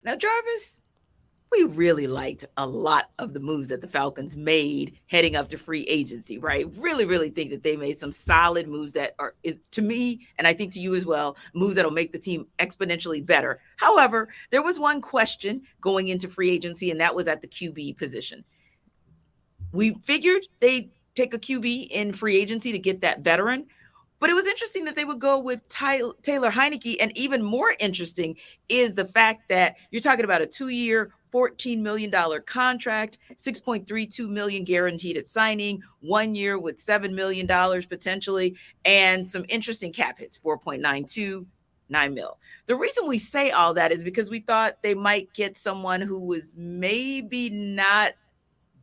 Now, Jarvis, we really liked a lot of the moves that the Falcons made heading up to free agency, right? Really, really think that they made some solid moves that are, is to me, and I think to you as well, moves that'll make the team exponentially better. However, there was one question going into free agency, and that was at the QB position. We figured they'd take a QB in free agency to get that veteran. But it was interesting that they would go with Taylor Heinicke. And even more interesting is the fact that you're talking about a 2-year, $14 million contract, 6.32 million guaranteed at signing, 1 year with $7 million potentially, and some interesting cap hits, 4.92, 9 mil. The reason we say all that is because we thought they might get someone who was maybe not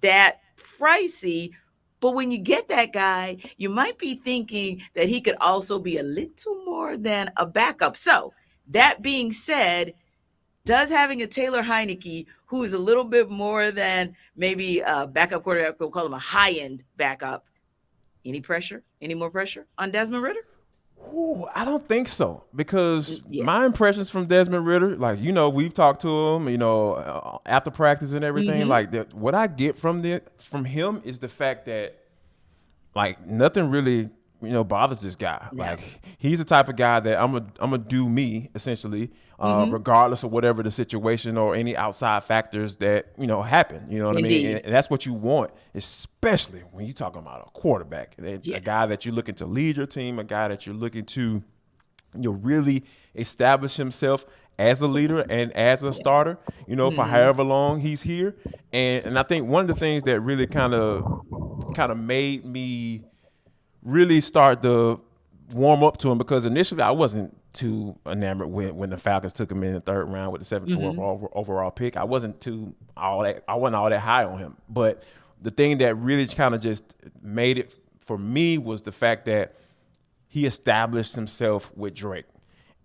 that pricey. But when you get that guy, you might be thinking that he could also be a little more than a backup. So, that being said, does having a Taylor Heinicke, who is a little bit more than maybe a backup quarterback, we'll call him a high end backup, any pressure, any more pressure on Desmond Ridder? Ooh, I don't think so because Yeah. my impressions from Desmond Ridder, like we've talked to him, after practice and everything. Mm-hmm. Like what I get from him is the fact that like nothing really bothers this guy. No. Like he's the type of guy that I'm gonna do me essentially, Mm-hmm. regardless of whatever the situation or any outside factors that happen. You know what I mean? Indeed. And that's what you want, especially when you're talking about a quarterback, a guy Yes. that you're looking to lead your team, a guy that you're looking to really establish himself as a leader and as a Yes. starter, for however long he's here. And I think one of the things that really kind of made me really start to warm up to him, because initially I wasn't too enamored when the Falcons took him in the third round with the 7th overall pick. I wasn't I wasn't all that high on him. But the thing that really kind of just made it for me was the fact that he established himself with Drake.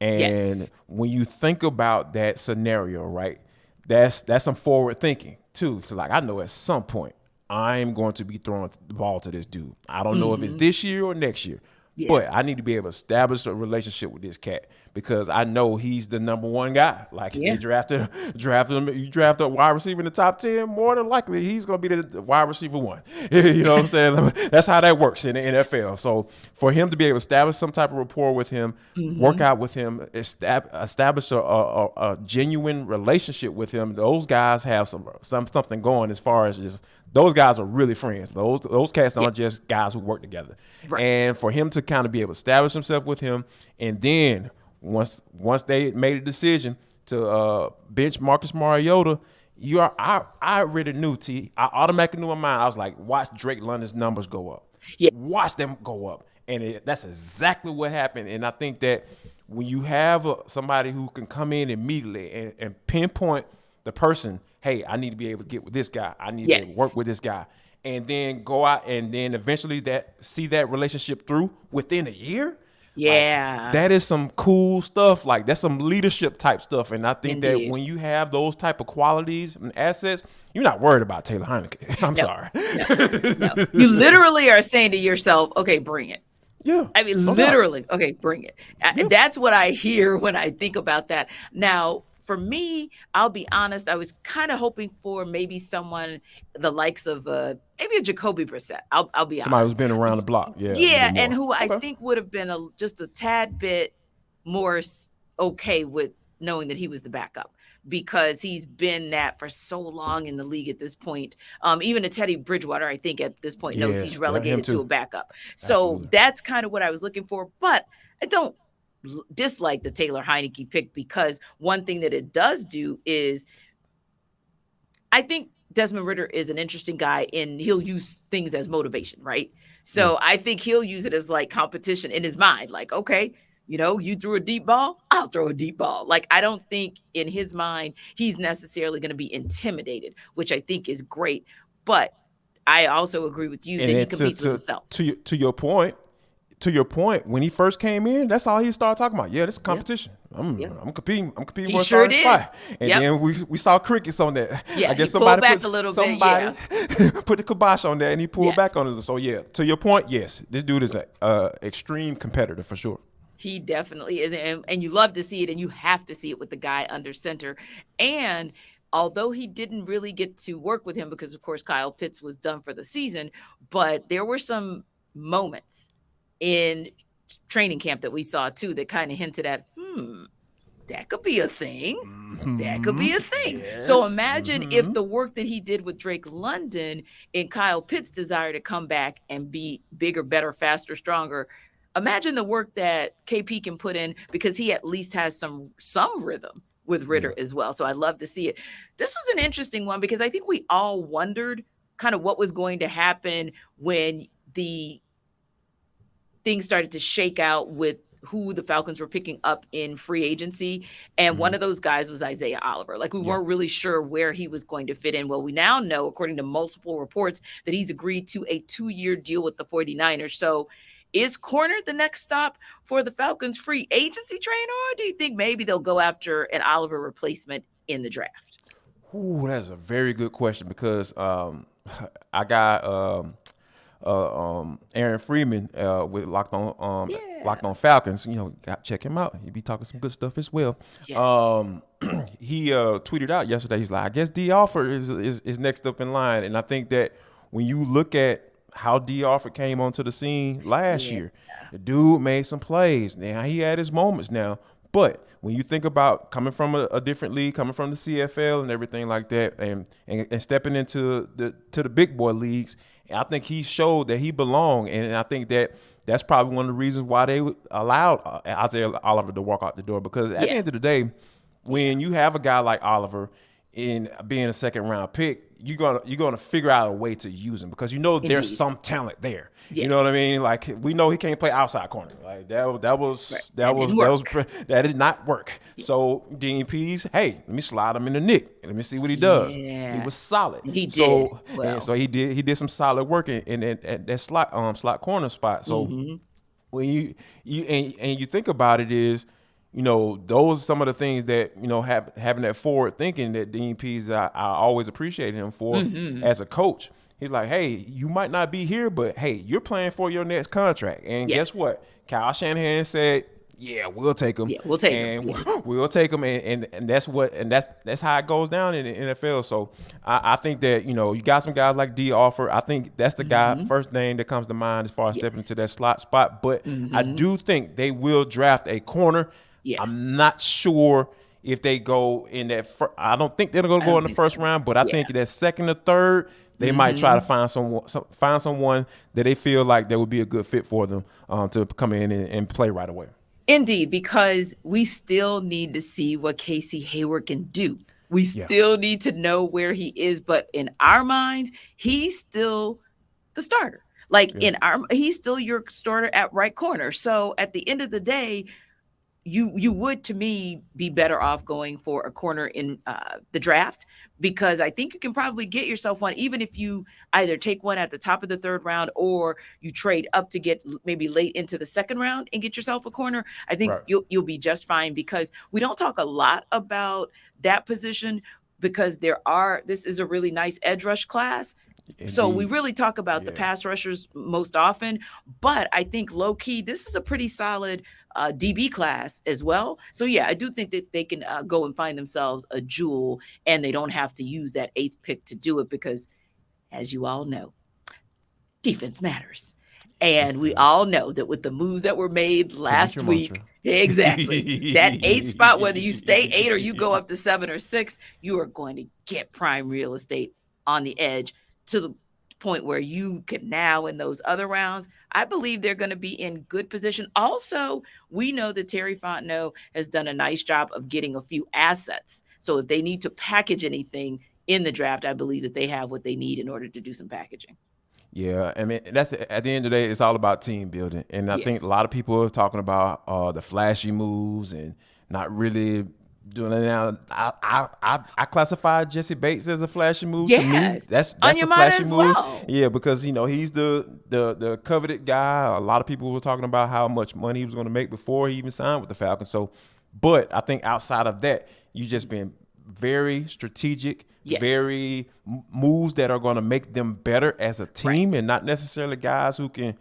And Yes. when you think about that scenario, right, that's some forward thinking too. So like I know at some point I'm going to be throwing the ball to this dude. I don't know if it's Mm-hmm. this year or next year, Yeah. but I need to be able to establish a relationship with this cat because I know he's the number one guy. Like Yeah. they drafted him. You draft a wide receiver in the top 10, more than likely he's going to be the wide receiver one. You know what I'm saying? That's how that works in the NFL. So for him to be able to establish some type of rapport with him, work Mm-hmm. out with him, establish a genuine relationship with him, those guys have something going as far as just those guys are really friends. Those cats Yeah. aren't just guys who work together. Right. And for him to kind of be able to establish himself with him, and then once they made a decision to bench Marcus Mariota, I already knew I automatically knew in my mind. I was like, watch Drake London's numbers go up. Yeah. Watch them go up. And that's exactly what happened. And I think that when you have somebody who can come in immediately and pinpoint the person, hey, I need to be able to get with this guy. I need to be able to work Yes. with this guy. And then go out and then eventually see that relationship through within a year. Like Yeah. that is some cool stuff. Like that's some leadership type stuff. And I think that Indeed. when you have those type of qualities and assets, you're not worried about Taylor Heinicke. I'm No. sorry. No. No. You literally are saying to yourself, okay, bring it. Yeah. I mean, No doubt. literally, okay, bring it. That's what I hear when I think about that. Now, for me, I'll be honest, I was kind of hoping for maybe someone the likes of maybe a Jacoby Brissett. I'll be Somebody who's honest. been around the block. Yeah, a little Yeah, bit and more. who I Okay. think would have been just a tad bit more okay with knowing that he was the backup because he's been that for so long in the league at this point. Even a Teddy Bridgewater, I think at this point knows he's Yes, yeah, him relegated to a too. backup. So Absolutely. that's kind of what I was looking for. But I don't dislike the Taylor Heinicke pick because one thing that it does do is I think Desmond Ridder is an interesting guy and he'll use things as motivation, right? Yeah. So I think he'll use it as like competition in his mind. Like, okay, you threw a deep ball, I'll throw a deep ball. Like, I don't think in his mind he's necessarily going to be intimidated, which I think is great. But I also agree with you And that he then competes with himself. to your point, when he first came in, that's all he started talking about. Yeah, this is Yeah. competition. Yeah. I'm competing. I'm competing He for a sure starting did. spot. And Yep. then we saw crickets on that. Yeah, I he guess pulled somebody back a little bit, yeah. put the kibosh on that, and he pulled Yes. back on it. So yeah, to your point, yes, this dude is a extreme competitor for sure. He definitely is, and you love to see it, and you have to see it with the guy under center. And although he didn't really get to work with him because, of course, Kyle Pitts was done for the season, but there were some moments in training camp that we saw too that kind of hinted at, that could be a thing. That could be a thing. Yes. So imagine if the work that he did with Drake London and Kyle Pitts' desire to come back and be bigger, better, faster, stronger. Imagine the work that KP can put in because he at least has some rhythm with Ridder as well. So I love to see it. This was an interesting one because I think we all wondered kind of what was going to happen when the things started to shake out with who the Falcons were picking up in free agency. And one of those guys was Isaiah Oliver. Like we weren't really sure where he was going to fit in. Well, we now know, according to multiple reports, that he's agreed to a 2-year deal with the 49ers. So is corner the next stop for the Falcons free agency train, or do you think maybe they'll go after an Oliver replacement in the draft? Ooh, that's a very good question because I got Aaron Freeman with Locked On Falcons. You know, check him out. He be talking some good stuff as well. Yes. He tweeted out yesterday. He's like, I guess D. Alford is next up in line, and I think that when you look at how D. Alford came onto the scene last year, the dude made some plays. Now he had his moments now, but when you think about coming from a different league, coming from the CFL and everything like that, and stepping into the big boy leagues, I think he showed that he belonged, and I think that's probably one of the reasons why they allowed Isaiah Oliver to walk out the door. Because at the end of the day, when you have a guy like Oliver in being a second round pick, you're gonna figure out a way to use him because you know there's some talent there. Yes. You know what I mean? Like we know he can't play outside corner. Like that did not work. So DNP's, hey, let me slide him in the nick and let me see what he does. Yeah. He was solid. He did. So he did some solid work in that slot corner spot. So when you think about it is, you know, those are some of the things that, you know, having that forward thinking that Dean Pease, I always appreciate him for as a coach. He's like, hey, you might not be here, but hey, you're playing for your next contract. And guess what? Kyle Shanahan said, yeah, we'll take him. Yeah, we'll take him. We'll take him. And that's how it goes down in the NFL. So I think that, you know, you got some guys like D. Offer. I think that's the guy, first name that comes to mind as far as stepping into that slot spot. But I do think they will draft a corner. Yes. I'm not sure if they go in that. I don't think they're going to go in the first round, but I think that second or third, they might try to find someone that they feel like that would be a good fit for them to come in and play right away. Indeed, because we still need to see what Casey Hayward can do. We still need to know where he is, but in our minds, he's still the starter. Like he's still your starter at right corner. So at the end of the day, you would, to me, be better off going for a corner in the draft, because I think you can probably get yourself one, even if you either take one at the top of the third round or you trade up to get maybe late into the second round and get yourself a corner. I think you'll be just fine, because we don't talk a lot about that position because this is a really nice edge rush class. Indeed. So we really talk about the pass rushers most often, but I think low key, this is a pretty solid DB class as well. So yeah, I do think that they can go and find themselves a jewel, and they don't have to use that 8th pick to do it, because as you all know, defense matters. And we all know that with the moves that were made last week, exactly, that 8th spot, whether you stay 8 or you go up to 7 or 6, you are going to get prime real estate on the edge, to the point where you can now, in those other rounds, I believe they're going to be in good position. Also, we know that Terry Fontenot has done a nice job of getting a few assets. So if they need to package anything in the draft, I believe that they have what they need in order to do some packaging. Yeah, I mean, that's at the end of the day, it's all about team building. And I think a lot of people are talking about the flashy moves and not really doing it now. I classify Jesse Bates as a flashy move. To me, that's a flashy move. Well. Yeah, because you know he's the coveted guy. A lot of people were talking about how much money he was going to make before he even signed with the Falcons. So, but I think outside of that, you just been very strategic, very moves that are going to make them better as a team, and not necessarily guys who can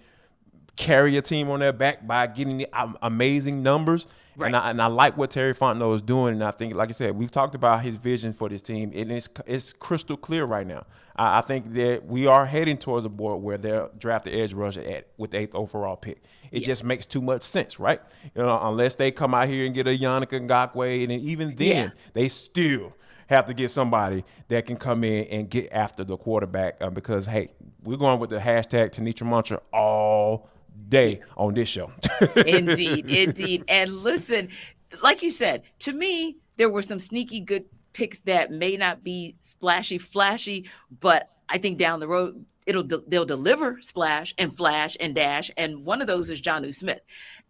carry a team on their back by getting the amazing numbers. Right. And I like what Terry Fontenot is doing. And I think, like I said, we've talked about his vision for this team. And it's crystal clear right now. I think that we are heading towards a board where they'll draft the edge rusher with the 8th overall pick. It just makes too much sense, right? Unless they come out here and get a Heinicke Ngakoue, and then even then, they still have to get somebody that can come in and get after the quarterback because, hey, we're going with the hashtag Tenitra Muncher all day on this show. Indeed. And listen, like you said, to me, there were some sneaky good picks that may not be splashy, flashy, but I think down the road, they'll deliver splash and flash and dash. And one of those is Jonnu Smith.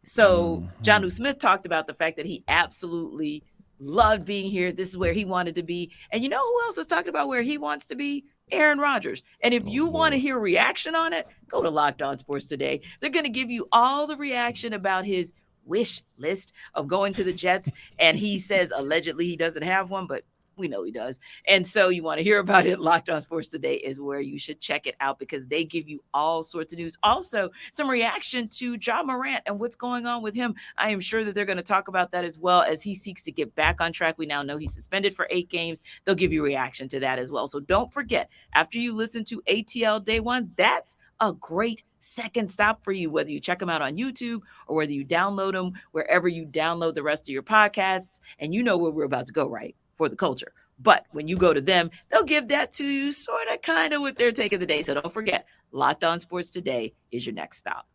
So Jonnu Smith talked about the fact that he absolutely loved being here. This is where he wanted to be. And you know who else is talking about where he wants to be? Aaron Rodgers. And if you want to hear reaction on it, go to Locked On Sports Today. They're going to give you all the reaction about his wish list of going to the Jets. And he says allegedly he doesn't have one, but we know he does. And so you want to hear about it, Locked On Sports Today is where you should check it out because they give you all sorts of news. Also, some reaction to Ja Morant and what's going on with him. I am sure that they're going to talk about that as well as he seeks to get back on track. We now know he's suspended for 8 games. They'll give you reaction to that as well. So don't forget, after you listen to ATL Day Ones, that's a great second stop for you, whether you check them out on YouTube or whether you download them wherever you download the rest of your podcasts. And you know where we're about to go, right? For the culture. But when you go to them, they'll give that to you sort of kind of with their take of the day. So don't forget, Locked On Sports Today is your next stop.